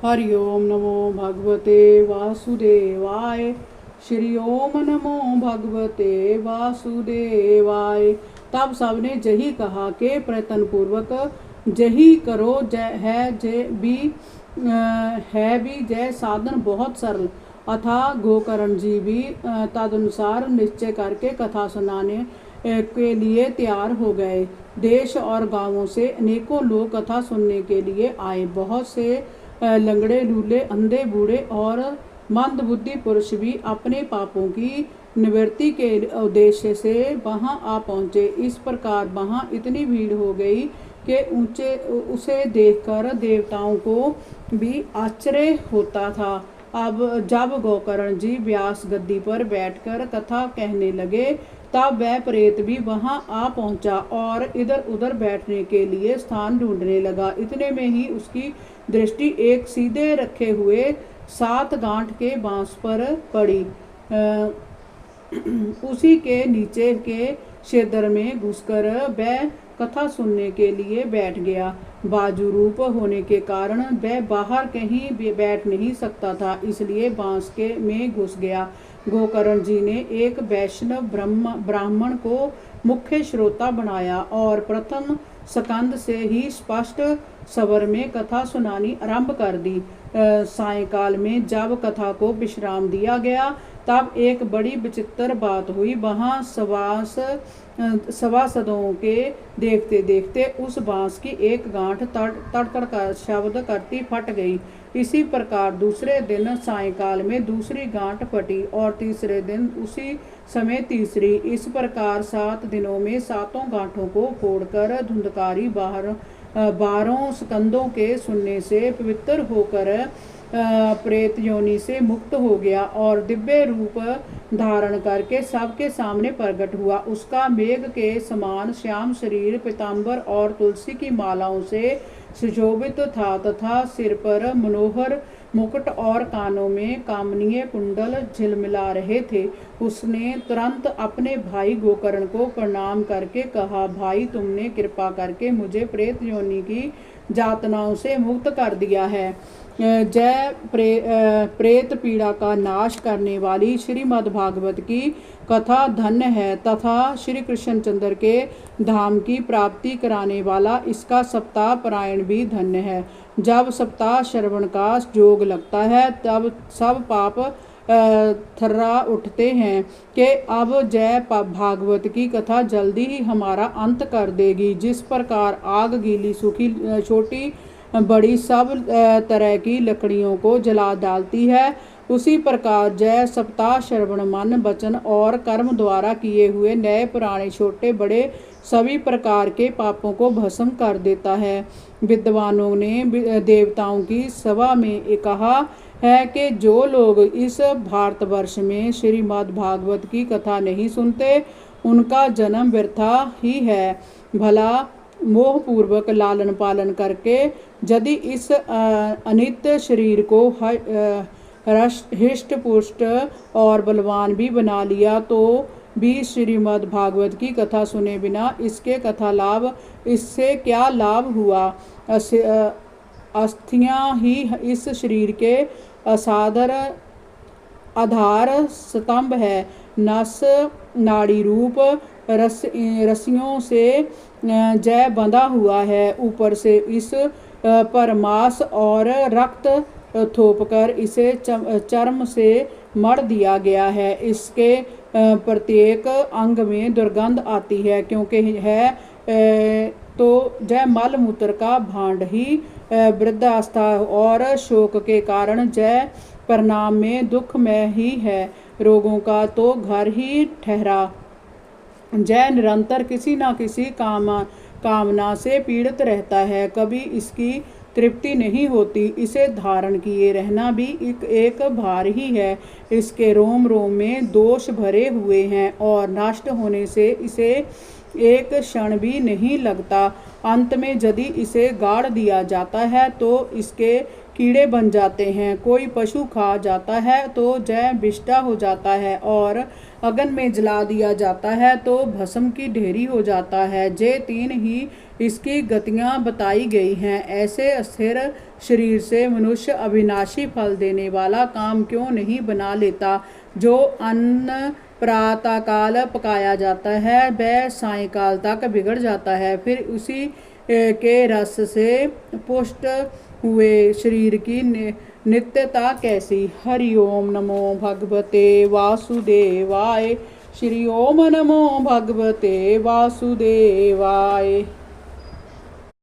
हरि ओम नमो भगवते वासुदेवाय। श्री ओम नमो भगवते वासुदेवाय। तब सबने जही कहा कि प्रयत्न पूर्वक जही करो, है भी जय साधन बहुत सरल। अथा गोकर्ण जी भी तदनुसार निश्चय करके कथा सुनाने के लिए तैयार हो गए। देश और गांवों से अनेकों लोग कथा सुनने के लिए आए। बहुत से लंगड़े लूले, अंधे, बूढ़े और मंद बुद्धि पुरुष भी अपने पापों की निवृत्ति के उद्देश्य से वहां आ पहुंचे। इस प्रकार वहां इतनी भीड़ हो गई कि उसे देखकर देवताओं को भी आश्चर्य होता था। अब जब गोकर्ण जी व्यास गद्दी पर बैठकर कथा कहने लगे, तब वह प्रेत भी वहां आ पहुंचा और इधर उधर बैठने के लिए स्थान ढूंढने लगा। इतने में ही उसकी दृष्टि एक सीधे रखे हुए 7 गांठ के बांस पर पड़ी। उसी के नीचे के क्षेत्र में घुसकर वह कथा सुनने के लिए बैठ गया। बाजू रूप होने के कारण वह बाहर कहीं बैठ नहीं सकता था, इसलिए बांस के में घुस गया। गोकर्ण जी ने एक वैष्णव ब्राह्मण को मुख्य श्रोता बनाया और प्रथम स्कंद से ही स्पष्ट स्वर में कथा सुनानी आरंभ कर दी। सायंकाल में जब कथा को विश्राम दिया गया, तब एक बड़ी विचित्र बात हुई। वहां सभासदों के देखते देखते उस बांस की एक गांठ तड़तड़ का शब्द करती फट गई। इसी प्रकार दूसरे दिन सायंकाल में दूसरी गांठ फटी और तीसरे दिन उसी समय तीसरी। इस प्रकार 7 दिनों में 7 गांठों को फोड़कर धुंधकारी बारों स्कंदों के सुनने से पवित्र होकर प्रेत योनि से मुक्त हो गया और दिव्य रूप धारण करके सबके सामने प्रकट हुआ। उसका मेघ के समान श्याम शरीर पीतांबर और तुलसी की मालाओं से सुशोभित था तथा सिर पर मनोहर मुकुट और कानों में कामनीय कुंडल झिलमिला रहे थे। उसने तुरंत अपने भाई गोकर्ण को प्रणाम करके कहा, भाई, तुमने कृपा करके मुझे प्रेत योनि की यातनाओं से मुक्त कर दिया है। जय प्रेत पीड़ा का नाश करने वाली श्रीमद् भागवत की कथा धन्य है तथा श्री कृष्णचंद्र के धाम की प्राप्ति कराने वाला इसका सप्ताह पारायण भी धन्य है। जब सप्ताह श्रवण का जोग लगता है, तब सब पाप थर्रा उठते हैं कि अब जय भागवत की कथा जल्दी ही हमारा अंत कर देगी। जिस प्रकार आग गीली सूखी छोटी बड़ी सब तरह की लकड़ियों को जला डालती है, उसी प्रकार जय सप्ताह श्रवण मन वचन और कर्म द्वारा किए हुए नए पुराने छोटे बड़े सभी प्रकार के पापों को भस्म कर देता है। विद्वानों ने देवताओं की सभा में कहा है कि जो लोग इस भारतवर्ष में श्रीमद् भागवत की कथा नहीं सुनते, उनका जन्म व्यर्था ही है। भला मोह पूर्वक लालन पालन करके यदि इस अनित्य शरीर को हृष्ट पुष्ट और बलवान भी बना लिया, तो भी श्रीमद् भागवत की कथा सुने बिना इससे क्या लाभ हुआ। अस्थियां ही इस शरीर के असाधार आधार स्तंभ है। नस नाड़ी रूप रस्सियों से जय बंधा हुआ है। ऊपर से इस पर मांस और रक्त थोपकर इसे चर्म से मढ़ दिया गया है। इसके प्रत्येक अंग में दुर्गंध आती है, क्योंकि है तो जय मल मूत्र का भांड ही वृद्धावस्था और शोक के कारण जय परिणाम में दुखमय ही है। रोगों का तो घर ही ठहरा। जय निरंतर किसी न किसी कामना से पीड़ित रहता है, कभी इसकी तृप्ति नहीं होती। इसे धारण किए रहना भी एक भार ही है। इसके रोम रोम में दोष भरे हुए हैं और नष्ट होने से इसे एक क्षण भी नहीं लगता। अंत में यदि इसे गाड़ दिया जाता है तो इसके कीड़े बन जाते हैं। कोई पशु खा जाता है तो जय विष्टा हो जाता है, और अग्नि में जला दिया जाता है तो भस्म की ढेरी हो जाता है। ये तीन ही इसकी गतियाँ बताई गई हैं। ऐसे अस्थिर शरीर से मनुष्य अविनाशी फल देने वाला काम क्यों नहीं बना लेता? जो अन्न प्रातःकाल पकाया जाता है वह सायंकाल तक बिगड़ जाता है, फिर उसी के रस से पुष्ट हुए शरीर की नित्यता कैसी? हरि ओम नमो भगवते वासुदेवाय। श्री ओम नमो भगवते वासुदेवाय।